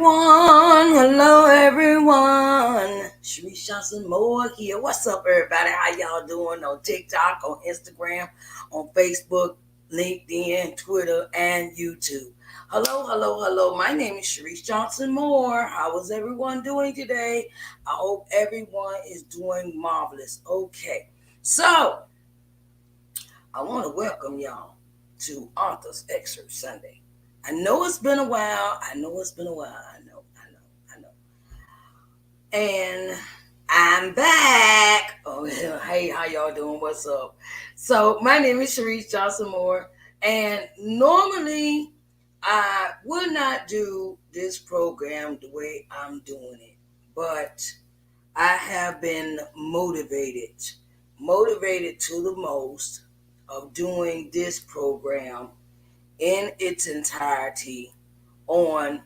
everyone. Hello, everyone. Sharice Johnson Moore here. What's up, everybody? How y'all doing on TikTok, on Instagram, on Facebook, LinkedIn, Twitter, and YouTube? Hello, hello, hello. My name is Sharice Johnson Moore. How is everyone doing today? I hope everyone is doing marvelous. Okay, so I want to welcome y'all to Author's Excerpt Sunday. I know it's been a while. I know. And I'm back. Oh, hey, how y'all doing? What's up? So, my name is Sharice Johnson Moore, and normally I would not do this program the way I'm doing it, but I have been motivated to the most of doing this program in its entirety on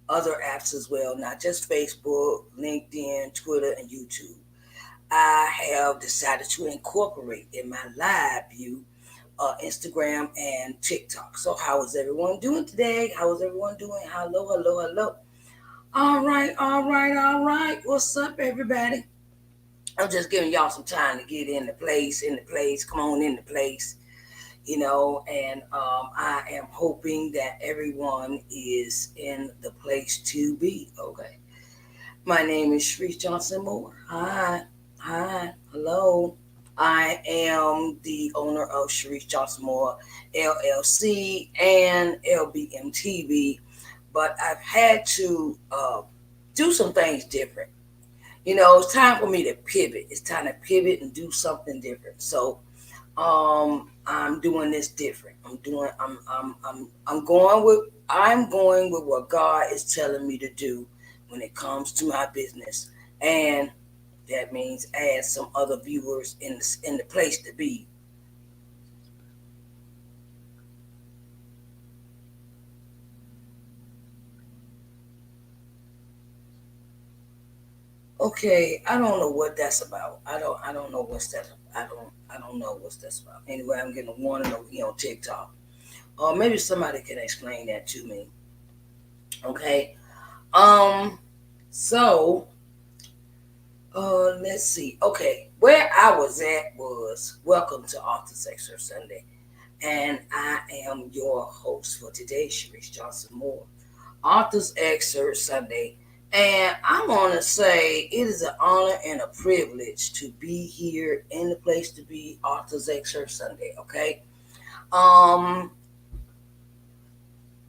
other apps as well, not just Facebook, LinkedIn, Twitter, and YouTube. I have decided to incorporate in my live view Instagram and TikTok. So, how is everyone doing today? How is everyone doing? Hello, hello, hello. All right. What's up, everybody? I'm just giving y'all some time to get in the place. Come on in the place. And I am hoping that everyone is in the place to be. Okay. My name is Sharice Johnson Moore. Hi, hello. I am the owner of Sharice Johnson Moore LLC and LBM TV, but I've had to do some things different. It's time for me to pivot. It's time to pivot and do something different. So I'm doing this different. I'm going with what God is telling me to do when it comes to my business, and that means add some other viewers in the place to be. Okay, I don't know what that's about. I don't know what's that. I don't know what's that's about. Anyway, I'm getting a warning over here on TikTok. Or maybe somebody can explain that to me. Okay. Um. So, let's see. Okay, where I was at was welcome to Author's Excerpt Sunday, and I am your host for today, Sharice Johnson Moore. Author's Excerpt Sunday, and I want to say it is an honor and a privilege to be here in the place to be, Author's Excerpt Sunday. Okay. Um,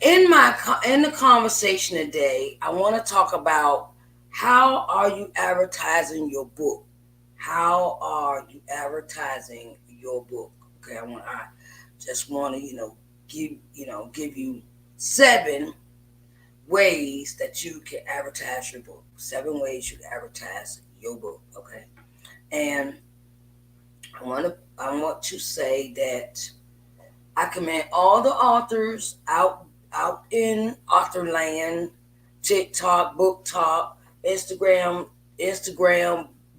in the conversation today, I want to talk about how are you advertising your book? How are you advertising your book? Okay, I just want to give you 7 ways that you can advertise your book. 7 ways you can advertise your book. Okay, and I want to say that I commend all the authors out in author land, TikTok, Book Talk, Instagram,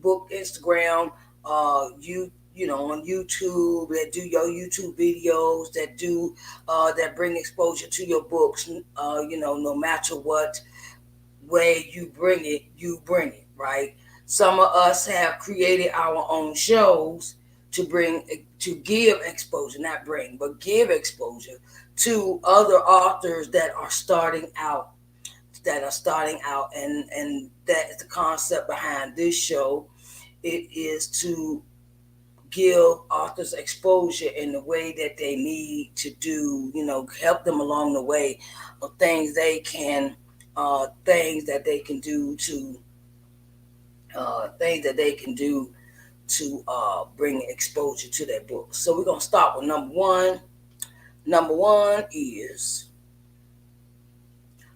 Book Instagram, on YouTube, that do your YouTube videos, that bring exposure to your books. No matter what way you bring it, right? Some of us have created our own shows to give exposure, not bring, but give exposure to other authors that are starting out, and that is the concept behind this show. It is to give authors exposure in the way that they need to do, help them along the way of things that they can do to bring exposure to their book. So we're gonna start with number one. Number one is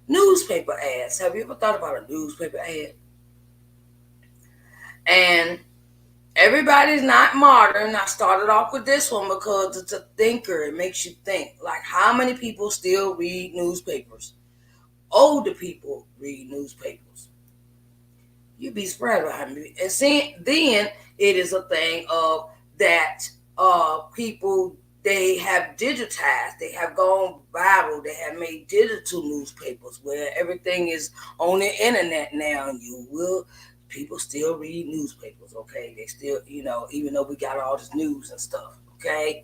newspaper ads. Have you ever thought about a newspaper ad? And everybody's not modern. I started off with this one because it's a thinker. It makes you think. Like, how many people still read newspapers? Older people read newspapers. You'd be surprised behind me. And then it is a thing of that people they have digitized, they have gone viral, they have made digital newspapers where everything is on the internet now. You will People still read newspapers, okay? They still, even though we got all this news and stuff, okay?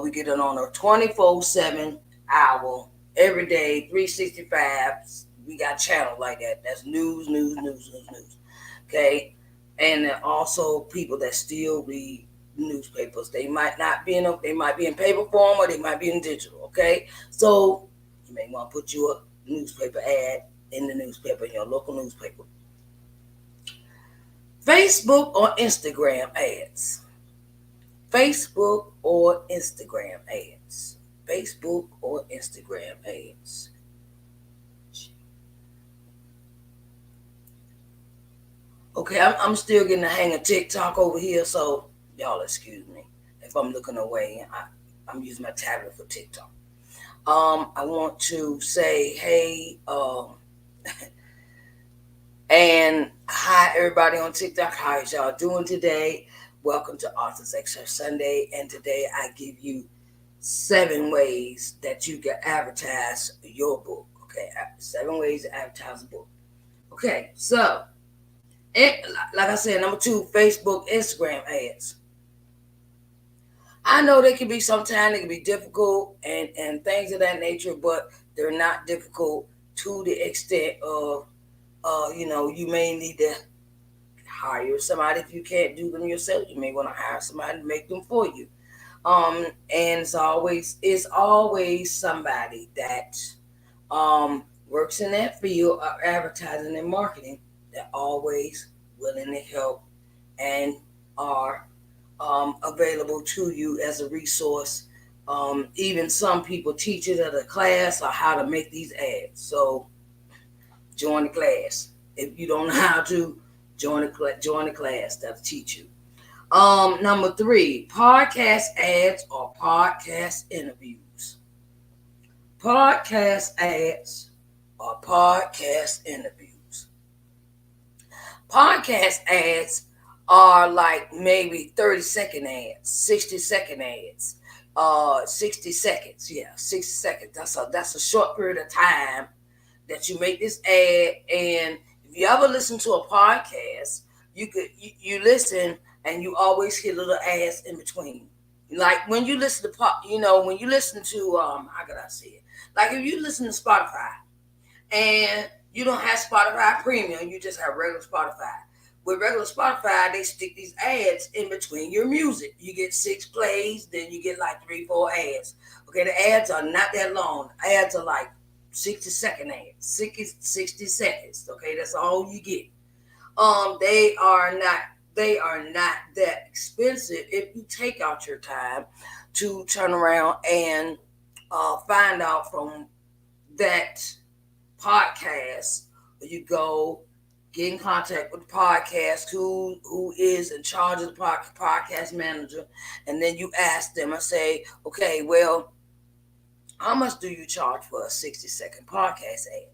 We get it on a 24/7 hour every day, 365. We got channels like that. That's news, news, news, news, news. Okay, and then also people that still read newspapers. They might be in paper form or they might be in digital. Okay, so you may want to put your newspaper ad in the newspaper, in your local newspaper. Facebook or Instagram ads. Facebook or Instagram ads. Facebook or Instagram ads. Okay, I'm still getting the hang of TikTok over here, so y'all excuse me if I'm looking away. I'm using my tablet for TikTok. I want to say, hey, and hi everybody on TikTok. How is y'all doing today? Welcome to Author's Excerpt Sunday, and today I give you 7 ways that you can advertise your book. Okay, 7 ways to advertise a book. Okay, so like I said, number 2, Facebook, Instagram ads. I know they can be sometimes they can be difficult and things of that nature, but they're not difficult to the extent of you may need to hire somebody if you can't do them yourself. You may want to hire somebody to make them for you. And it's always somebody that works in that field of advertising and marketing that always willing to help and are available to you as a resource. Even some people teach it at a class on how to make these ads. So join the class. If you don't know how to, join the class that'll teach you. Number 3, podcast ads or podcast interviews. Podcast ads or podcast interviews. Podcast ads are like maybe 30-second ads, 60-second ads, 60 seconds. Yeah, 60 seconds. That's a short period of time that you make this ad. And if you ever listen to a podcast, you listen and you always hear little ads in between. Like when you listen to when you listen to how could I say it? Like if you listen to Spotify and you don't have Spotify Premium, you just have regular Spotify. With regular Spotify, they stick these ads in between your music. You get 6 plays, then you get like 3, 4 ads. Okay, the ads are not that long. Ads are like 60-second ads, 60 seconds. Okay, that's all you get. They are not that expensive if you take out your time to turn around and find out from that podcast. You go get in contact with the podcast, who is in charge of the podcast manager, and then you ask them and say, okay, well, how much do you charge for a 60-second podcast ad?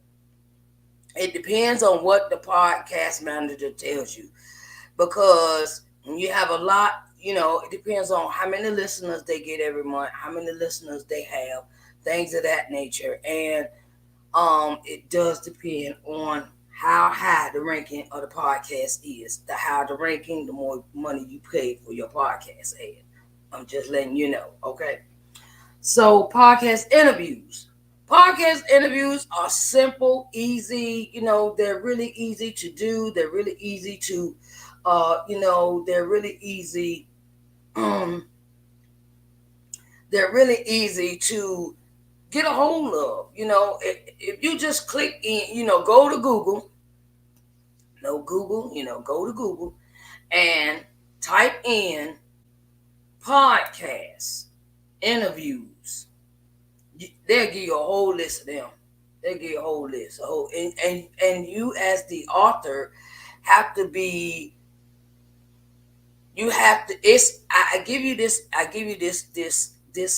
It depends on what the podcast manager tells you, because when you have a lot, it depends on how many listeners they get every month, how many listeners they have, things of that nature. And it does depend on how high the ranking of the podcast is. The higher the ranking, the more money you pay for your podcast ad. I'm just letting you know, okay? So podcast interviews. Podcast interviews are simple, easy. They're really easy to do. They're really easy to, they're really easy. They're really easy to get a hold of. If you just click in, go to Google. No Google, go to Google and type in podcast interviews. They'll give you a whole list of them. They'll give you a whole list. And you as the author have to be. You have to. I give you this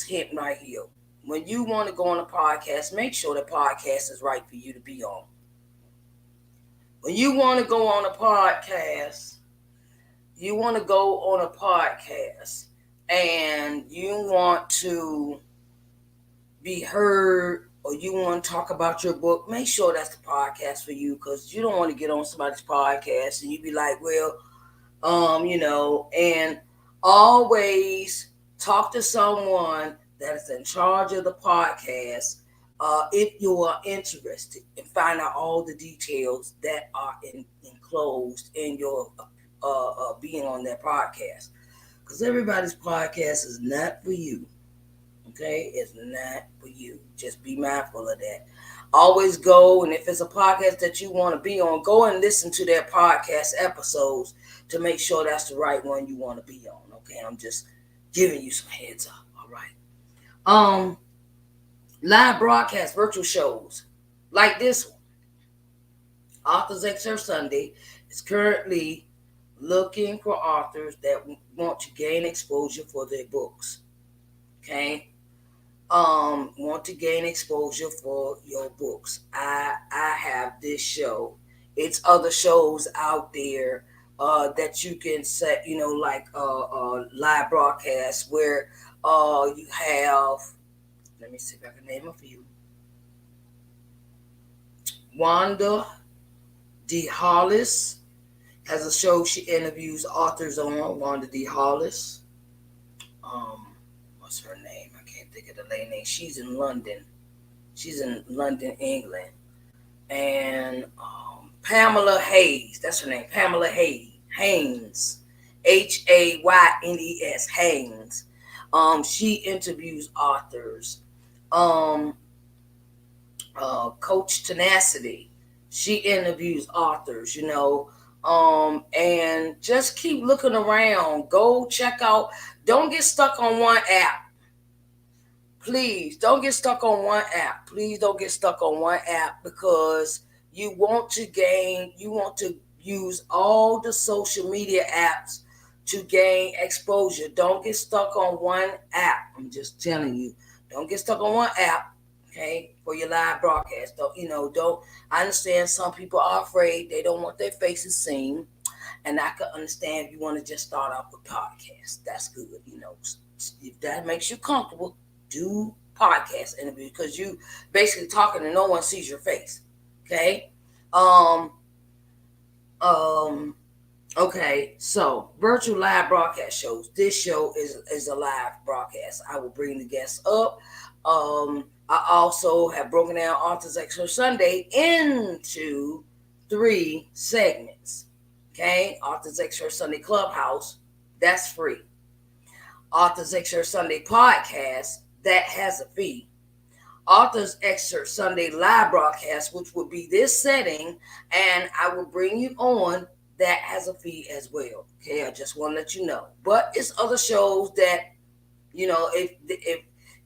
hint right here. When you want to go on a podcast, make sure the podcast is right for you to be on. When you want to go on a podcast, and you want to be heard or you want to talk about your book, make sure that's the podcast for you, because you don't want to get on somebody's podcast and you be like, well, and always talk to someone that is in charge of the podcast if you are interested, and find out all the details that are enclosed in your being on that podcast. Because everybody's podcast is not for you. Okay, it's not for you. Just be mindful of that. Always go, and if it's a podcast that you want to be on, go and listen to their podcast episodes to make sure that's the right one you want to be on. Okay, I'm just giving you some heads up. All right. Live broadcast, virtual shows like this one, Authors Excerpt Sunday, is currently looking for authors that want to gain exposure for their books. Okay, want to gain exposure for your books. I have this show. It's other shows out there that you can set, like live broadcasts where you have. Let me see if I can name a few. Wanda D. Hollis has a show she interviews authors on. Wanda D. Hollis. What's her name? I can't think of the lady name. She's in London. She's in London, England. And Pamela Hayes. That's her name. Pamela Haynes. Haynes. Haynes. She interviews authors. Coach Tenacity. She interviews authors, and just keep looking around. Go check out. Don't get stuck on one app. Please don't get stuck on one app. Please don't get stuck on one app, because you want to use all the social media apps to gain exposure. Don't get stuck on one app. I'm just telling you. Don't get stuck on one app, okay, for your live broadcast. Don't. I understand some people are afraid. They don't want their faces seen. And I can understand if you want to just start off with podcasts. That's good. If that makes you comfortable, do podcast interview, because you basically talking and no one sees your face. Okay. Okay. So virtual live broadcast shows. This show is a live broadcast. I will bring the guests up. I also have broken down Authors Excerpt Sunday into 3 segments. Okay. Authors Excerpt Sunday Clubhouse. That's free. Authors Excerpt Sunday Podcast, that has a fee. Authors Excerpt Sunday Live Broadcast, which will be this setting, and I will bring you on, that has a fee as well. Okay, I just want to let you know. But it's other shows that,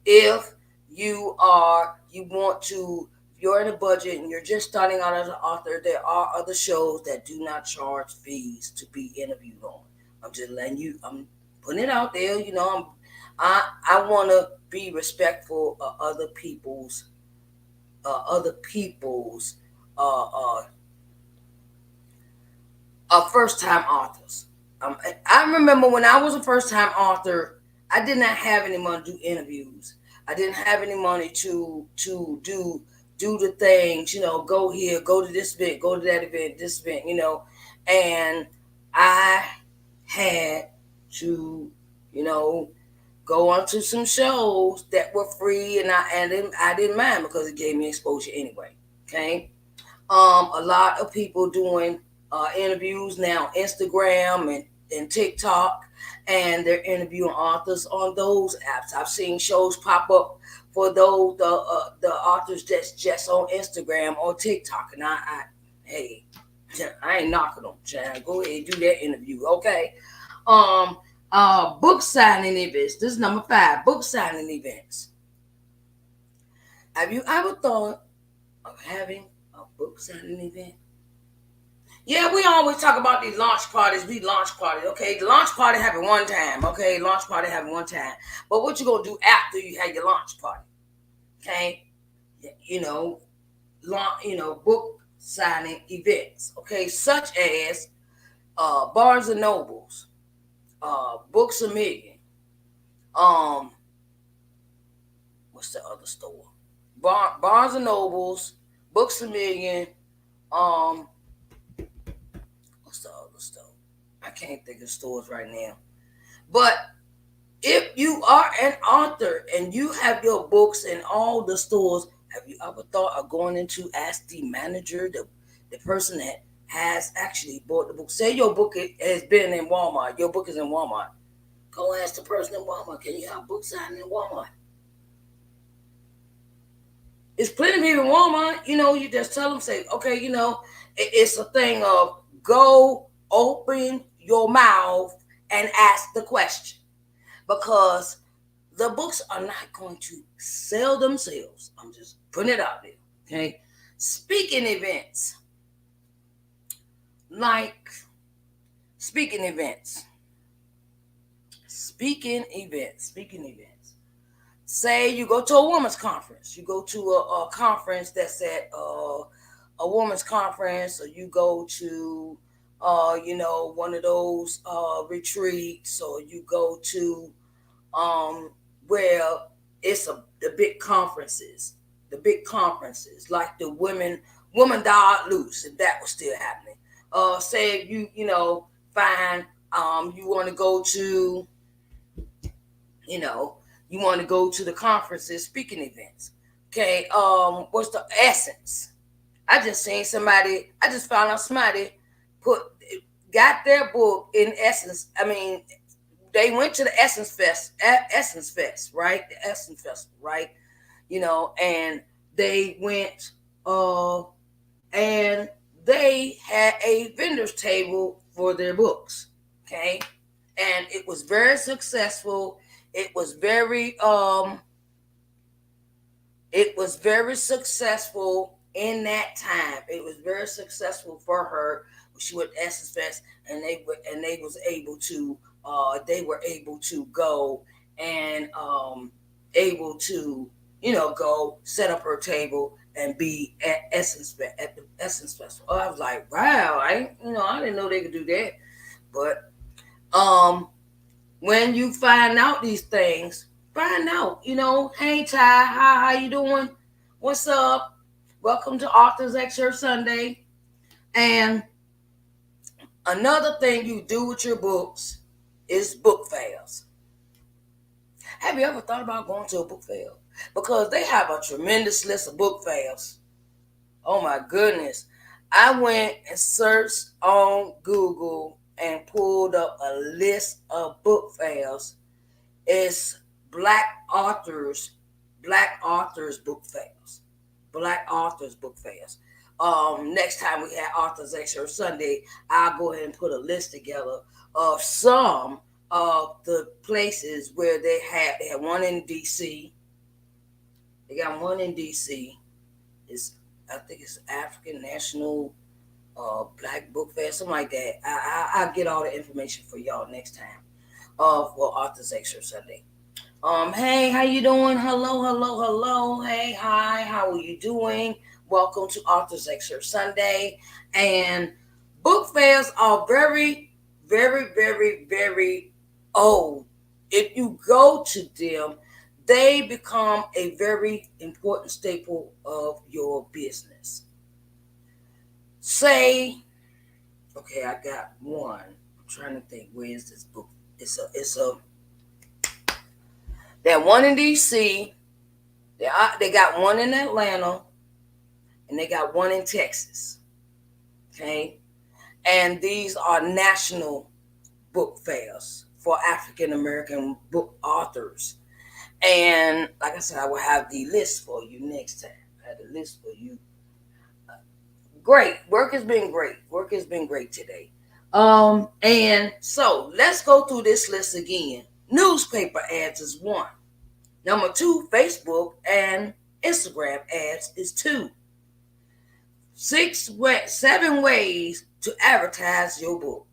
if you're in a budget and you're just starting out as an author, there are other shows that do not charge fees to be interviewed on. I'm just letting you. I'm putting it out there. I want to be respectful of other people's first time authors. I remember when I was a first time author, I did not have any money to do interviews. I didn't have any money to do the things, go here, go to this event, go to that event, this event, and I had to, go onto some shows that were free, and I didn't mind, because it gave me exposure anyway. Okay. A lot of people doing interviews now, Instagram and TikTok, and they're interviewing authors on those apps. I've seen shows pop up for those the authors that's just on Instagram or TikTok, and hey, I ain't knocking them, child. Go ahead and do that interview, okay? Book signing events. This is number 5. Book signing events. Have you ever thought of having a book signing event? Yeah, we always talk about these launch parties. Okay? The launch party happen one time, okay? Launch party happen one time. But what you gonna do after you have your launch party? Okay? Book signing events, okay? Such as Barnes and Nobles, Books A Million, Um, what's the other store? Barnes and Nobles, Books a Million. Um, what's the other store? I can't think of stores right now. But if you are an author and you have your books in all the stores, have you ever thought of going in to ask the manager, the person that has actually bought the book? Say your book has been in Walmart. Your book is in Walmart. Go ask the person in Walmart, can you have books signed in Walmart? It's plenty of people in Walmart, you just tell them, say, okay, it's a thing of go open your mouth and ask the question. Because the books are not going to sell themselves. I'm just putting it out there. Okay. Speaking events. Like speaking events. Speaking events. Say you go to a women's conference. You go to a conference that's at a women's conference, or you go to one of those retreats, or you go to where it's the big conferences, like the woman died loose, if that was still happening. Say if find you want to go to, you want to go to the conferences, speaking events. Okay, what's the Essence? I just found out somebody put got their book in Essence. I mean, they went to the Essence Fest, right? The Essence Festival, right? And they went, and they had a vendor's table for their books, okay? And it was very successful. It was very successful in that time. It was very successful for her. She went to Essence Fest, and they were able to go and able to go set up her table and be at the Essence Festival. I was like, wow, I didn't know they could do that. But when you find out these things, find out, hey Ty, how you doing? What's up? Welcome to Authors Excerpt Sunday. And another thing you do with your books is book fairs. Have you ever thought about going to a book fair? Because they have a tremendous list of book fairs. Oh my goodness. I went and searched on Google and pulled up a list of book fairs. It's Black authors book fairs. Black authors book fairs. Next time we have Authors Excerpt Sunday, I'll go ahead and put a list together of some of the places where they had one in DC. They got one in DC. I think it's African National Black Book Fair, something like that. I'll get all the information for y'all next time for Authors Excerpt Sunday. Hey, how you doing? Hello. Hey, hi, how are you doing? Welcome to Authors Excerpt Sunday. And book fairs are very, very, very, very old. If you go to them, they become a very important staple of your business. Say, okay, I got one. I'm trying to think, where is this book? That one in DC. They got one in Atlanta, and they got one in Texas. Okay, and these are national book fairs for African American book authors. And like I said, I will have the list for you next time. I have the list for you. Great. Work has been great today. And so let's go through this list again. Newspaper ads is 1. Number 2, Facebook and Instagram ads is 2. 7 ways to advertise your book.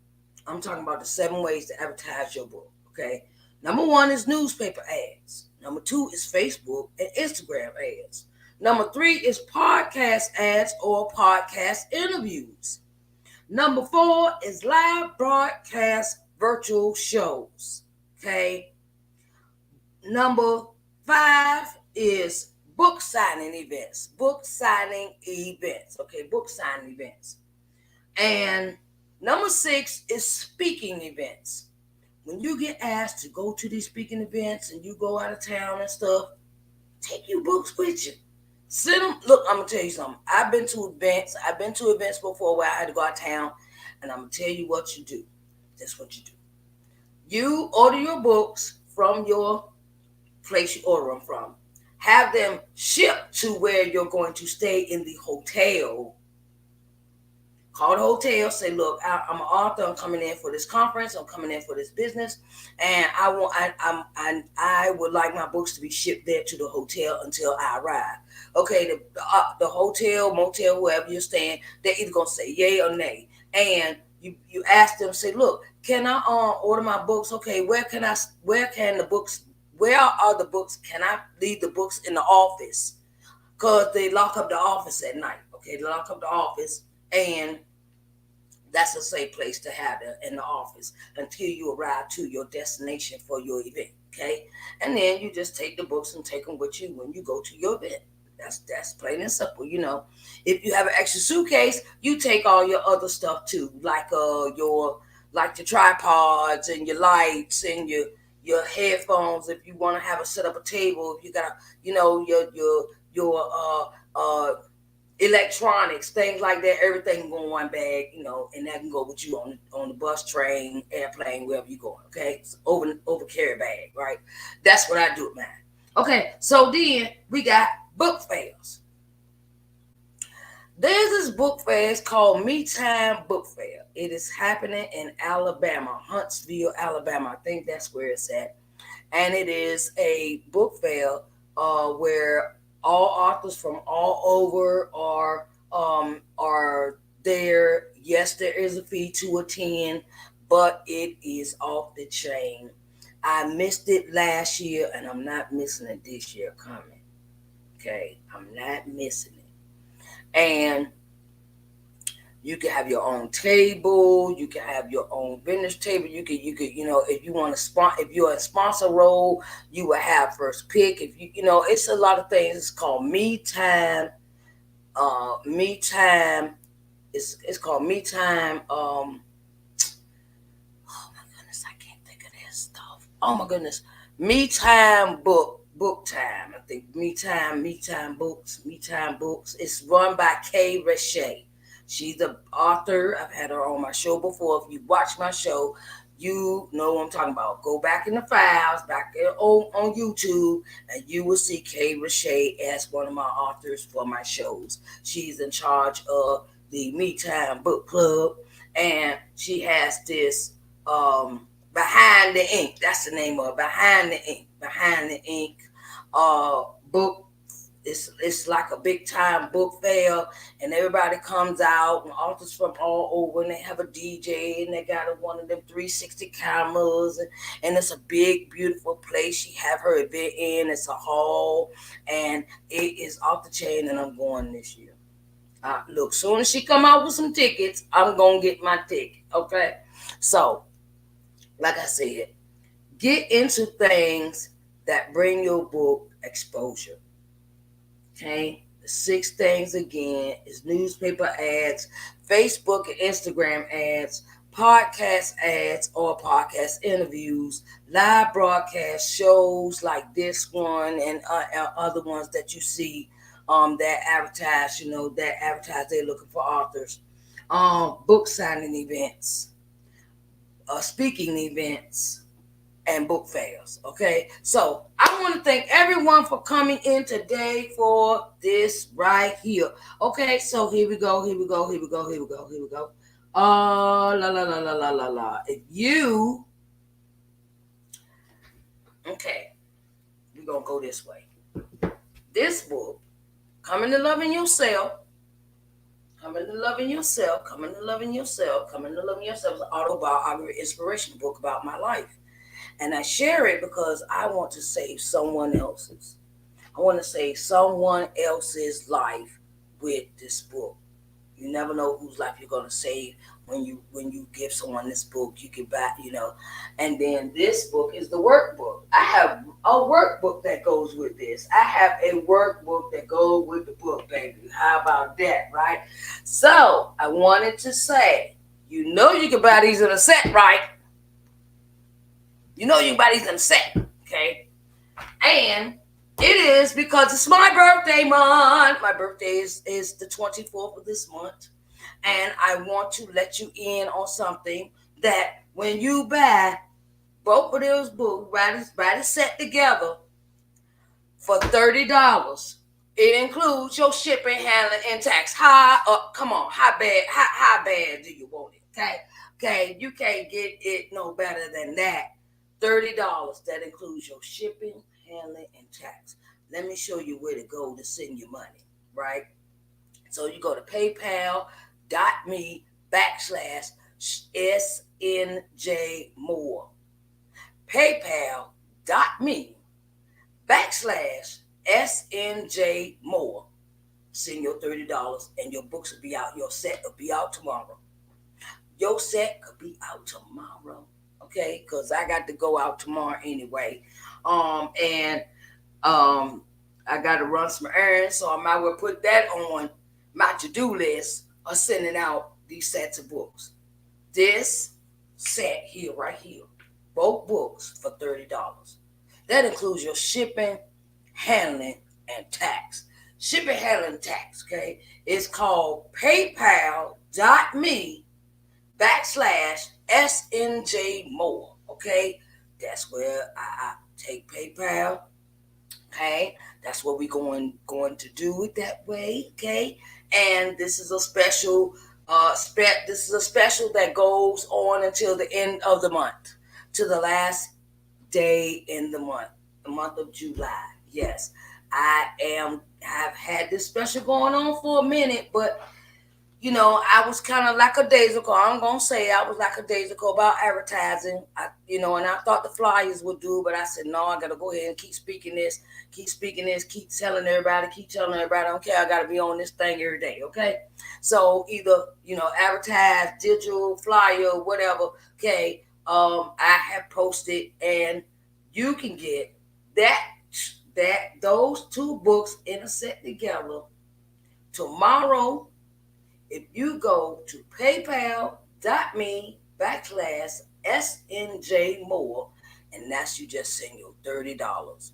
I'm talking about the 7 ways to advertise your book. Okay. Number 1 is newspaper ads. Number 2 is Facebook and Instagram ads. Number 3 is podcast ads or podcast interviews. Number 4 is live broadcast virtual shows. Okay. Number 5 is book signing events. Book signing events. Okay, book signing events. And number 6 is speaking events. When you get asked to go to these speaking events and you go out of town and stuff, take your books with you. Send them. Look, I'm gonna tell you something. I've been to events. I've been to events before where I had to go out of town, and I'm gonna tell you what you do. That's what you do. You order your books from your place you order them from. Have them shipped to where you're going to stay in the hotel. Call the hotel, say, look, I'm an author. I'm coming in for this conference. I'm coming in for this business, and I would like my books to be shipped there to the hotel until I arrive. Okay, the hotel, motel, wherever you're staying, they're either gonna say yay or nay, and you ask them, say, look, can I order my books? Okay, where can the books? Where are the books? Can I leave the books in the office? Cause they lock up the office at night. Okay, they lock up the office, and that's a safe place to have it in the office until you arrive to your destination for your event. Okay, and then you just take the books and take them with you when you go to your event. That's plain and simple. If you have an extra suitcase, you take all your other stuff too, like your tripods and your lights and your headphones. If you want to have a set up a table, if you got your electronics, things like that, everything go in one bag, and that can go with you on the bus, train, airplane, wherever you're going. Okay, it's over carry bag, right? That's what I do with mine. Okay, so then we got book fairs. There's this book fair. It's called Me Time Book Fair. It is happening in Alabama, Huntsville, Alabama. I think that's where it's at. And it is a book fair where all authors from all over are there. Yes, there is a fee to attend, but it is off the chain. I missed it last year, and I'm not missing it this year coming. Okay, I'm not missing it. And you can have your own table. You can have your own vendors table. You could, if you want to if you're a sponsor role, you will have first pick. If it's a lot of things. It's called Me Time. Me Time. It's called Me Time. Oh my goodness, I can't think of this stuff. Oh my goodness, Me Time book time. I think Me Time books. It's run by Kay Richey. She's the author. I've had her on my show before. If you watch my show, you know what I'm talking about. Go back in the files, back on YouTube, and you will see Kay Richey as one of my authors for my shows. She's in charge of the Me Time Book Club, and she has this Behind the Ink. That's the name of it. Behind the Ink. Behind the Ink book. It's like a big time book fair, and everybody comes out, and authors from all over, and they have a DJ, and they got one of them 360 cameras, and it's a big, beautiful place. She have her event in. It's a hall, and it is off the chain, and I'm going this year. Look, soon as she come out with some tickets, I'm gonna get my ticket. Okay, so like I said, get into things that bring your book exposure. Okay, the 6 things again is newspaper ads, Facebook and Instagram ads, podcast ads or podcast interviews, live broadcast shows like this one and other ones that you see that advertise, they're looking for authors, book signing events, speaking events, and book fairs. Okay, so I want to thank everyone for coming in today for this right here. Okay, so here we go. La la la la la la la. If you okay, we're gonna go this way. This book, Coming to Loving Yourself. Coming to Loving Yourself, Coming to Loving Yourself, Coming to Loving Yourself is an autobiography, inspiration book about my life. And I share it because I want to save someone else's. I want to save someone else's life with this book. You never know whose life you're gonna save when you give someone this book. You can buy, and then this book is the workbook. I have a workbook that goes with this. I have a workbook that goes with the book, baby. How about that, right? So I wanted to say, you can buy these in a set, right? You know you can buy these in a set, okay? And it is because it's my birthday month. My birthday is the 24th of this month. And I want to let you in on something that when you buy both of those books, buy the set together for $30. It includes your shipping, handling, and tax. Come on, how bad do you want it? Okay, you can't get it no better than that. $30. That includes your shipping, handling, and tax. Let me show you where to go to send your money, right? So you go to paypal.me/SNJ Moore. PayPal.me/SNJ Moore. Send your $30 and your books will be out. Your set will be out tomorrow. Your set could be out tomorrow. Okay? Because I got to go out tomorrow anyway. And I got to run some errands, so I might well put that on my to-do list of sending out these sets of books. This set here, right here, both books for $30. That includes your shipping, handling, and tax. Shipping, handling, and tax, okay? It's called paypal.me/SNJ Moore, okay? That's where I take PayPal. Okay, that's what we're going to do it that way. Okay, and this is a special this is a special that goes on until the end of the month, to the last day in the month of July. Yes, have had this special going on for a minute, but I was kind of lackadaisical. I'm gonna say I was lackadaisical about advertising. And I thought the flyers would do, but I said no. I gotta go ahead and keep speaking this, keep telling everybody, I don't care. I gotta be on this thing every day. Okay, so either advertise, digital, flyer, whatever. Okay, I have posted, and you can get those two books in a set together tomorrow. If you go to paypal.me/SNJ Moore, and that's you just send your $30.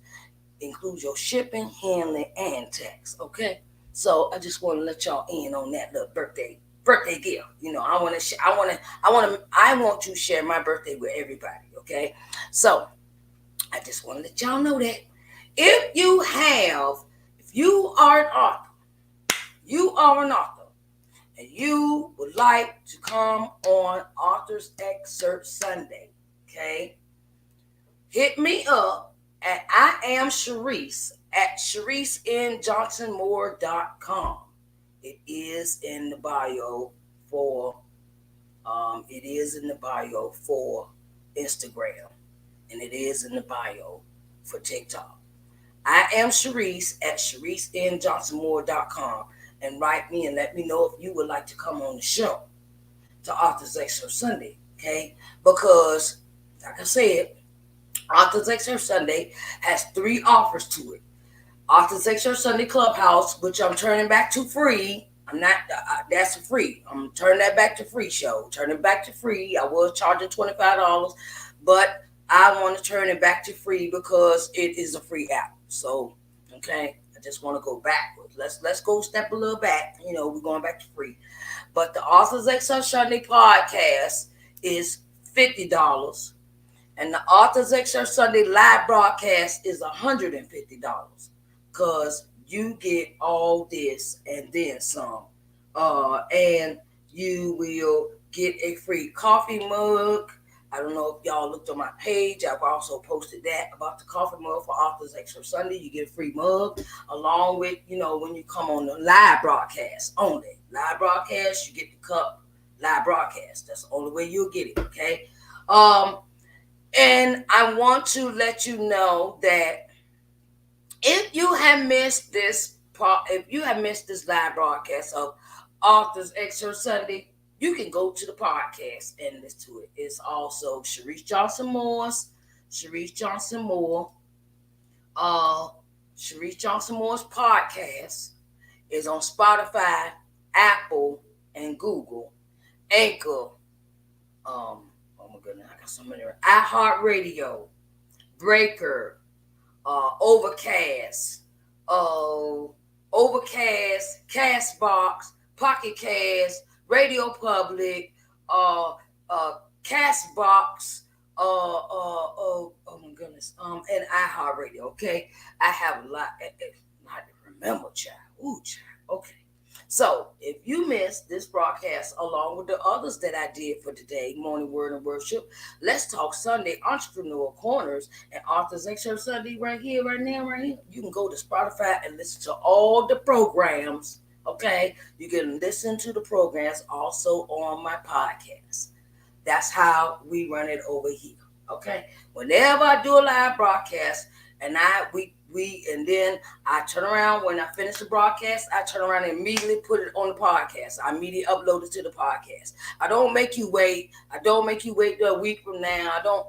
Includes your shipping, handling, and tax. Okay? So I just want to let y'all in on that little birthday gift. I want to share my birthday with everybody. Okay? So I just want to let y'all know that if you are an author, and you would like to come on Author's Excerpt Sunday, okay, hit me up at I am Sharice at ShariceNJohnsonMoore.com. It is in the bio for Instagram, and it is in the bio for TikTok. I am Sharice at ShariceNJohnsonMoore.com. And write me and let me know if you would like to come on the show to Author's Excerpt Sunday, okay? Because, like I said, Author's Excerpt Sunday has 3 offers to it. Author's Excerpt Sunday Clubhouse, which I'm turning back to free. That's free. I'm turning that back to free show. Turning back to free. I was charging $25, but I want to turn it back to free because it is a free app. So, okay. I just want to go backwards. Let's go step a little back. We're going back to free. But the Author's Excerpt Sunday podcast is $50. And the Author's Excerpt Sunday live broadcast is $150. Because you get all this and then some. And you will get a free coffee mug. I don't know if y'all looked on my page. I've also posted that about the coffee mug for Author's Excerpt Sunday. You get a free mug along with, when you come on the live broadcast only. Live broadcast, you get the cup. Live broadcast. That's the only way you'll get it, okay? And I want to let you know that if you have missed this live broadcast of Authors Excerpt Sunday, you can go to the podcast and listen to it. It's also Sharice Johnson Moore's. Sharice Johnson Moore. Uh, Sharice Johnson Moore's podcast is on Spotify, Apple, and Google. Anchor. Oh my goodness, I got so many. iHeartRadio, Breaker, Overcast, uh, Castbox, Pocket Cast, Radio Public, uh, Castbox, oh my goodness, and iHeartRadio. Okay, I have a lot to remember, child. Ooh, child. Okay. So, if you missed this broadcast along with the others that I did for today, Morning Word and Worship, Let's Talk Sunday, Entrepreneur Corners, and Authors Excerpt Sunday right here, right now, right here, you can go to Spotify and listen to all the programs, okay? You can listen to the programs also on my podcast. That's how we run it over here, okay? Whenever I do a live broadcast, and and then I turn around when I finish the broadcast, I turn around and immediately put it on the podcast. I immediately upload it to the podcast. I don't make you wait. I don't make you wait a week from now. I don't,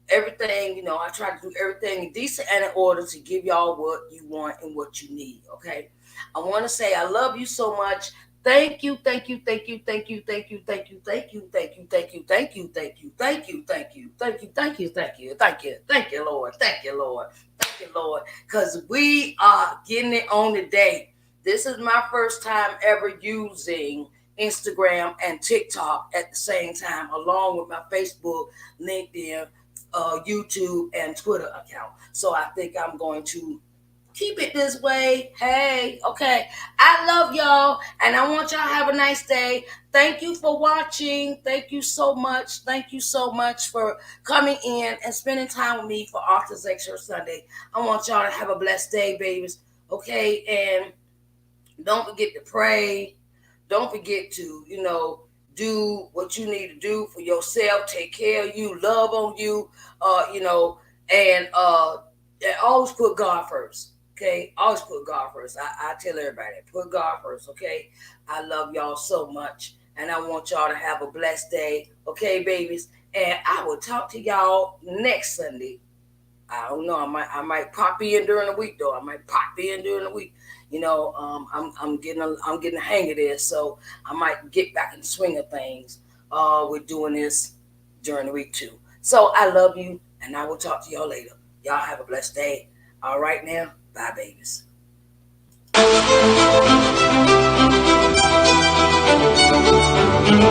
everything, I try to do everything in decent and in order to give y'all what you want and what you need. Okay. I want to say I love you so much. Thank you, thank you, thank you, thank you, thank you, thank you, thank you, thank you, thank you, thank you, thank you, thank you, thank you, thank you, thank you, thank you, thank you, thank you, Lord, thank you, Lord, thank you, Lord, because we are getting it on today. This is my first time ever using Instagram and TikTok at the same time, along with my Facebook, LinkedIn, YouTube, and Twitter account. So I think I'm going to keep it this way. Hey, okay. I love y'all, and I want y'all to have a nice day. Thank you for watching. Thank you so much. Thank you so much for coming in and spending time with me for Authors Excerpt Sunday. I want y'all to have a blessed day, babies. Okay, and don't forget to pray. Don't forget to, do what you need to do for yourself. Take care of you. Love on you. And always put God first. Okay, always put God first. I tell everybody, put God first. Okay, I love y'all so much, and I want y'all to have a blessed day. Okay, babies, and I will talk to y'all next Sunday. I don't know. I might pop in during the week though. I might pop in during the week. I'm getting the hang of this, so I might get back in the swing of things. With doing this during the week too. So I love you, and I will talk to y'all later. Y'all have a blessed day. All right now, bye, babies.